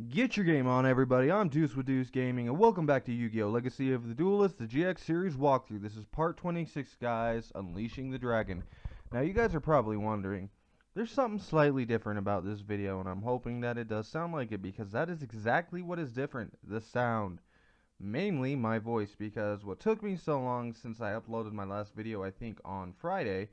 Get your game on, everybody. I'm Deuce with DousGaming, and welcome back to Yu-Gi-Oh! Legacy of the Duelist, the GX series walkthrough. This is part 26, guys, Unleashing the Dragon. Now, you guys are probably wondering, there's something slightly different about this video, and I'm hoping that it does sound like it, because that is exactly what is different, the sound. Mainly my voice, because what took me so long since I uploaded my last video, I think on Friday,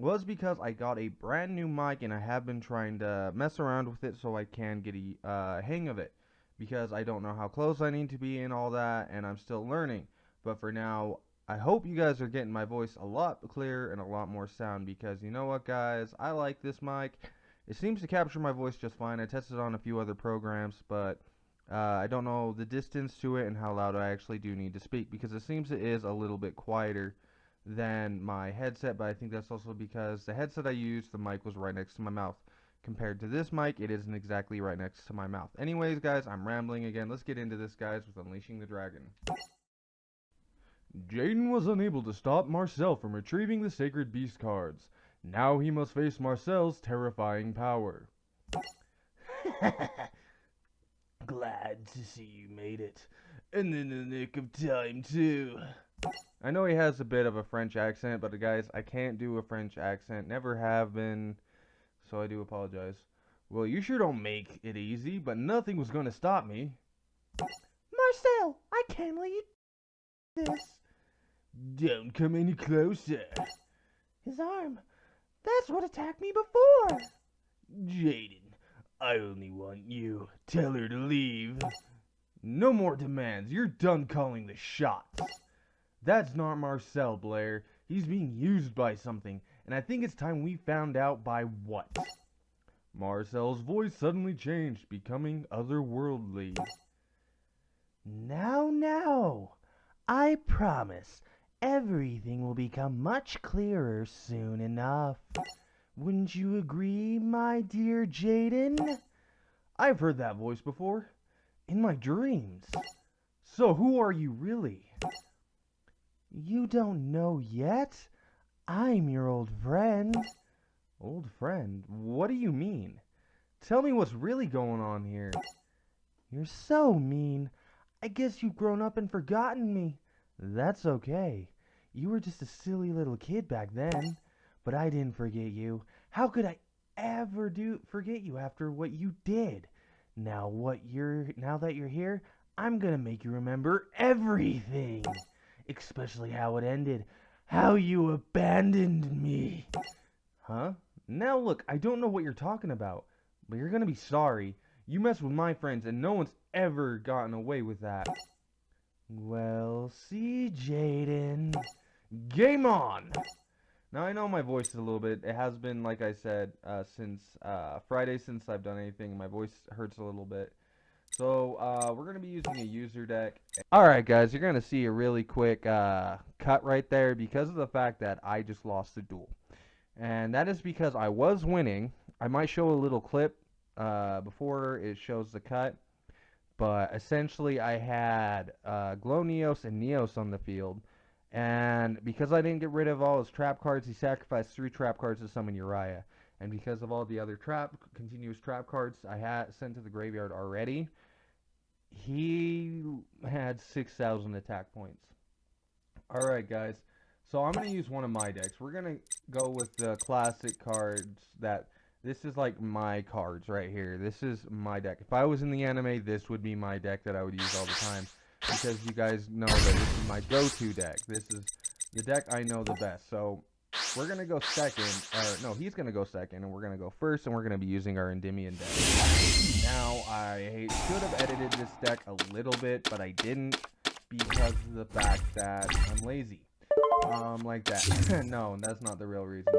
was because I got a brand new mic and I have been trying to mess around with it so I can get a hang of it, because I don't know how close I need to be and all that, and I'm still learning. But for now, I hope you guys are getting my voice a lot clearer and a lot more sound, because you know what, guys, I like this mic. It seems to capture my voice just fine. I tested on a few other programs, but I don't know the distance to it and how loud I actually do need to speak, because it seems it is a little bit quieter than my headset, but I think that's also because the headset I used, the mic was right next to my mouth. Compared to this mic, it isn't exactly right next to my mouth. Anyways, guys, I'm rambling again. Let's get into this, guys, with Unleashing the Dragon. Jaden was unable to stop Marcel from retrieving the Sacred Beast cards. Now he must face Marcel's terrifying power. Glad to see you made it. And in the nick of time, too. I know he has a bit of a French accent, but guys, I can't do a French accent. Never have been, so I do apologize. Well, you sure don't make it easy, but nothing was going to stop me. Marcel, I can't let you do this. Don't come any closer. His arm. That's what attacked me before. Jaden, I only want you. Tell her to leave. No more demands. You're done calling the shots. That's not Marcel, Blair. He's being used by something, and I think it's time we found out by what. Marcel's voice suddenly changed, becoming otherworldly. Now, I promise everything will become much clearer soon enough. Wouldn't you agree, my dear Jaden? I've heard that voice before. In my dreams. So who are you really? You don't know yet? I'm your old friend. Old friend? What do you mean? Tell me what's really going on here. You're so mean. I guess you've grown up and forgotten me. That's okay. You were just a silly little kid back then. But I didn't forget you. How could I ever forget you after what you did? Now that you're here, I'm gonna make you remember everything. Especially how it ended. How you abandoned me. Huh? Now look, I don't know what you're talking about, but you're gonna be sorry. You mess with my friends and no one's ever gotten away with that. Well, see, Jaden. Game on! Now I know my voice is a little bit, it has been, like I said, since Friday, since I've done anything, my voice hurts a little bit. So, we're going to be using a user deck. Alright guys, you're going to see a really quick cut right there because of the fact that I just lost the duel. And that is because I was winning. I might show a little clip before it shows the cut. But essentially I had Glowneos and Neos on the field. And because I didn't get rid of all his trap cards, he sacrificed 3 trap cards to summon Uriah. And because of all the other continuous trap cards I had sent to the graveyard already, he had 6,000 attack points. Alright guys, so I'm going to use one of my decks. We're going to go with the classic cards this is like my cards right here. This is my deck. If I was in the anime, this would be my deck that I would use all the time. Because you guys know that this is my go-to deck. This is the deck I know the best. So we're going to go second. No, he's going to go second, and we're going to go first, and we're going to be using our Endymion deck. Now, I should have edited this deck a little bit, but I didn't because of the fact that I'm lazy. Like that. No, that's not the real reason.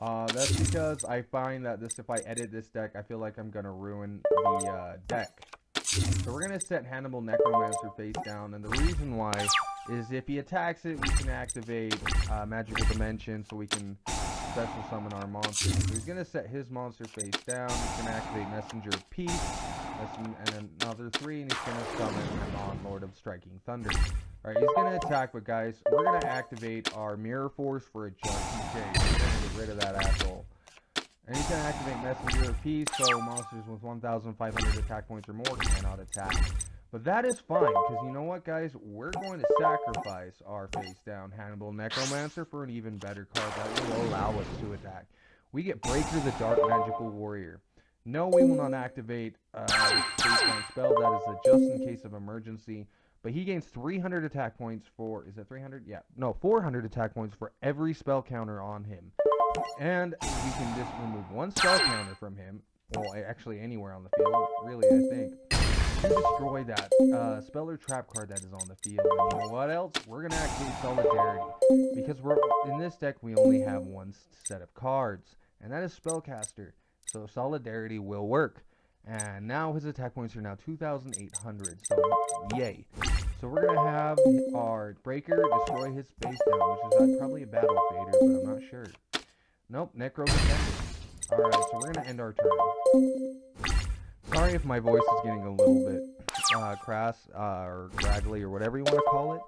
That's because I find that if I edit this deck, I feel like I'm going to ruin the deck. So we're going to set Hannibal Necromancer face down, and the reason why is if he attacks it, we can activate Magical Dimension, so we can special summon our monster. So he's going to set his monster face down, he's going to activate Messenger of Peace, and another 3, and he's going to summon him on Lord of Striking Thunder. Alright, he's going to attack, but guys, we're going to activate our Mirror Force for a just in case. We're going to get rid of that asshole. And you can activate Messenger of Peace, so monsters with 1,500 attack points or more cannot attack. But that is fine, because you know what, guys? We're going to sacrifice our face-down Hannibal Necromancer for an even better card that will allow us to attack. We get Breaker the Dark Magical Warrior. No, we will not activate face-down spell. That is a just in case of emergency. But he gains 300 attack points for... Is it 300? Yeah. No, 400 attack points for every spell counter on him. And we can just remove one spell counter from him. Well, actually anywhere on the field, really, I think. To destroy that spell or trap card that is on the field. And you know what else? We're going to activate Solidarity. Because in this deck, we only have one set of cards. And that is Spellcaster. So Solidarity will work. And now his attack points are now 2,800. So, yay. So we're going to have our Breaker destroy his face down, which is probably a Battle Fader, but I'm not sure. Nope, Necro Defender. Alright, so we're going to end our turn. Sorry if my voice is getting a little bit crass or graggly or whatever you want to call it.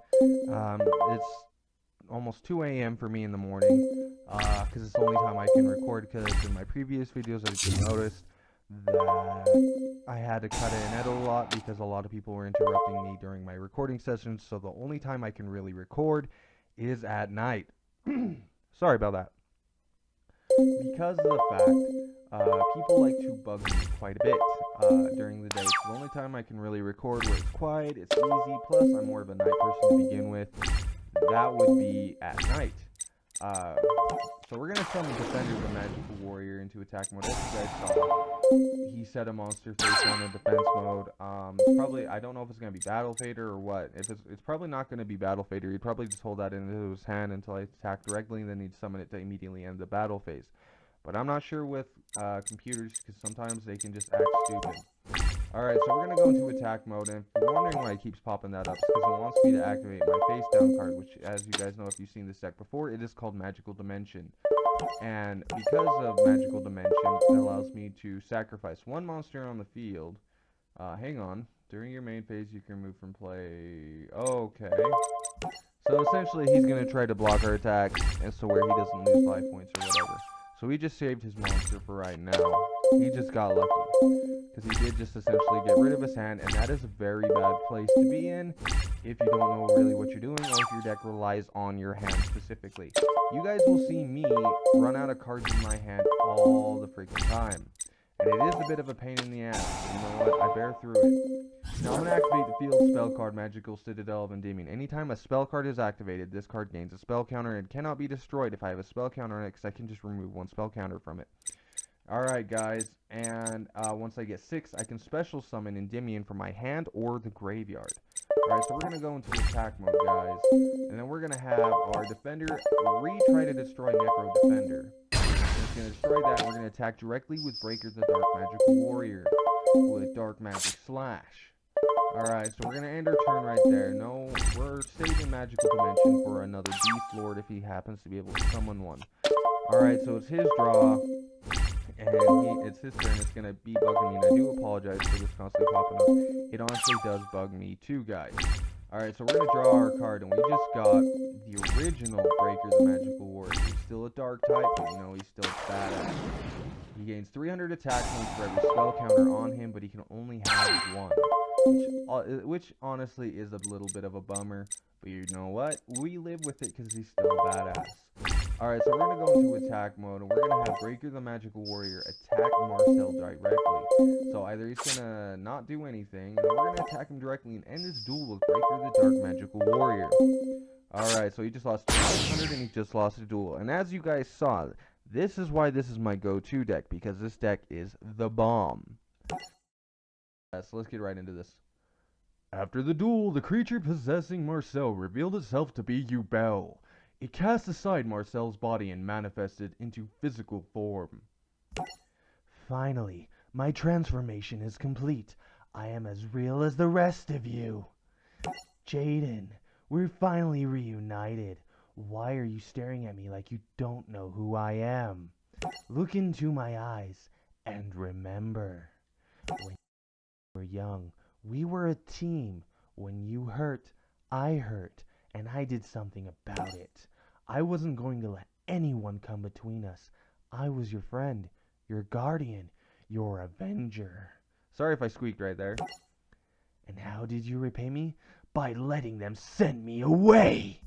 It's almost 2 a.m. for me in the morning because it's the only time I can record, because in my previous videos I noticed that I had to cut and edit a lot because a lot of people were interrupting me during my recording sessions, so the only time I can really record is at night. Sorry about that. Because of the fact people like to bug me quite a bit during the day. So the only time I can really record where it's quiet, it's easy, plus I'm more of a night person to begin with, that would be at night. So we're going to summon Defender the Magical Warrior into attack mode. As you guys saw, he set a monster face down in defense mode. Probably, I don't know if it's going to be Battle Fader or what. If it's probably not going to be Battle Fader. He'd probably just hold that into his hand until I attack directly, and then he'd summon it to immediately end the battle phase. But I'm not sure with computers, because sometimes they can just act stupid. Alright, so we're going to go into attack mode, and if you're wondering why it keeps popping that up, it's because it wants me to activate my face down card, which, as you guys know if you've seen this deck before, it is called Magical Dimension. And because of Magical Dimension, it allows me to sacrifice one monster on the field. Hang on. During your main phase, you can remove from play... Okay. So essentially, he's going to try to block our attacks, and so where he doesn't lose 5 points or whatever. So we just saved his monster for right now. He just got lucky. Because he did just essentially get rid of his hand, and that is a very bad place to be in if you don't know really what you're doing, or if your deck relies on your hand specifically. You guys will see me run out of cards in my hand all the freaking time. And it is a bit of a pain in the ass, but you know what? I bear through it. Now I'm going to activate the field spell card, Magical Citadel of Endymion. Anytime a spell card is activated, this card gains a spell counter and cannot be destroyed if I have a spell counter on it, because I can just remove one spell counter from it. Alright guys, and once I get 6, I can special summon Endymion from my hand or the graveyard. Alright, so we're going to go into attack mode, guys. And then we're going to have our defender retry to destroy Necro Defender. It's going to destroy that, and we're going to attack directly with Breaker the Dark Magical Warrior with Dark Magic Slash. Alright, so we're going to end our turn right there. No, we're saving Magical Dimension for another Beast Lord if he happens to be able to summon one. Alright, so it's his draw. And it's his turn. It's going to be bugging me, and I do apologize for this constantly popping up. It honestly does bug me too, guys. Alright, so we're going to draw our card, and we just got the original Breaker the Magical Warrior. He's still a dark type, but you know, he's still badass. He gains 300 attack points for every spell counter on him, but he can only have one. Which honestly is a little bit of a bummer, but you know what? We live with it because he's still badass. Alright, so we're going to go into attack mode, and we're going to have Breaker the Magical Warrior attack Marcel directly. So either he's going to not do anything, and we're going to attack him directly and end this duel with Breaker the Dark Magical Warrior. Alright, so he just lost 200 and he just lost a duel. And as you guys saw, this is why this is my go-to deck, because this deck is the bomb. So let's get right into this. After the duel, the creature possessing Marcel revealed itself to be Yubel. It cast aside Marcel's body and manifested into physical form. Finally, my transformation is complete. I am as real as the rest of you. Jaden, we're finally reunited. Why are you staring at me like you don't know who I am? Look into my eyes and remember. When we were young, we were a team. When you hurt, I hurt. And I did something about it. I wasn't going to let anyone come between us. I was your friend. your guardian, your avenger. Sorry if I squeaked right there. And how did you repay me? By letting them send me away.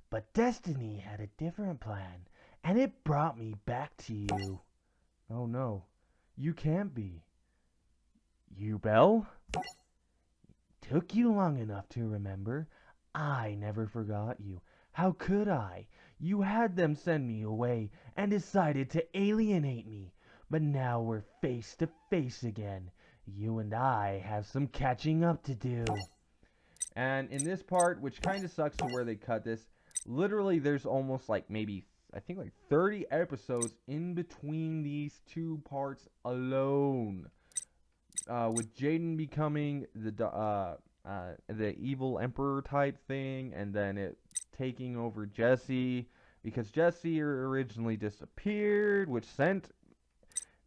But destiny had a different plan, and it brought me back to you. Oh no, you can't be. You, Belle? Took you long enough to remember. I never forgot you. How could I? You had them send me away and decided to alienate me. But now we're face to face again. You and I have some catching up to do. And in this part, which kind of sucks to where they cut this, literally there's almost like maybe, I think like 30 episodes in between these two parts alone. With Jaden becoming the evil emperor type thing, and then it taking over Jesse, because Jesse originally disappeared, which sent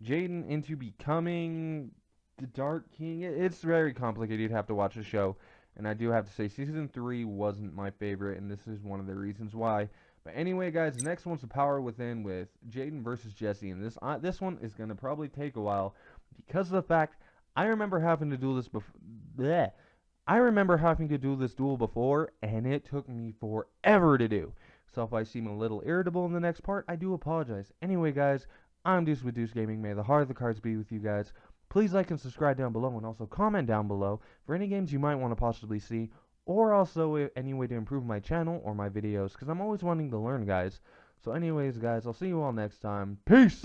Jaden into becoming the Dark King. It's very complicated. You'd have to watch the show. And I do have to say, Season 3 wasn't my favorite, and this is one of the reasons why. But anyway, guys, the next one's The Power Within with Jaden versus Jesse. And this one is going to probably take a while because of the fact I remember having to do this before. I remember having to do this duel before, and it took me forever to do. So if I seem a little irritable in the next part, I do apologize. Anyway, guys, I'm Deuce with DousGaming. May the heart of the cards be with you guys. Please like and subscribe down below, and also comment down below for any games you might want to possibly see, or also any way to improve my channel or my videos, because I'm always wanting to learn, guys. So anyways, guys, I'll see you all next time. Peace!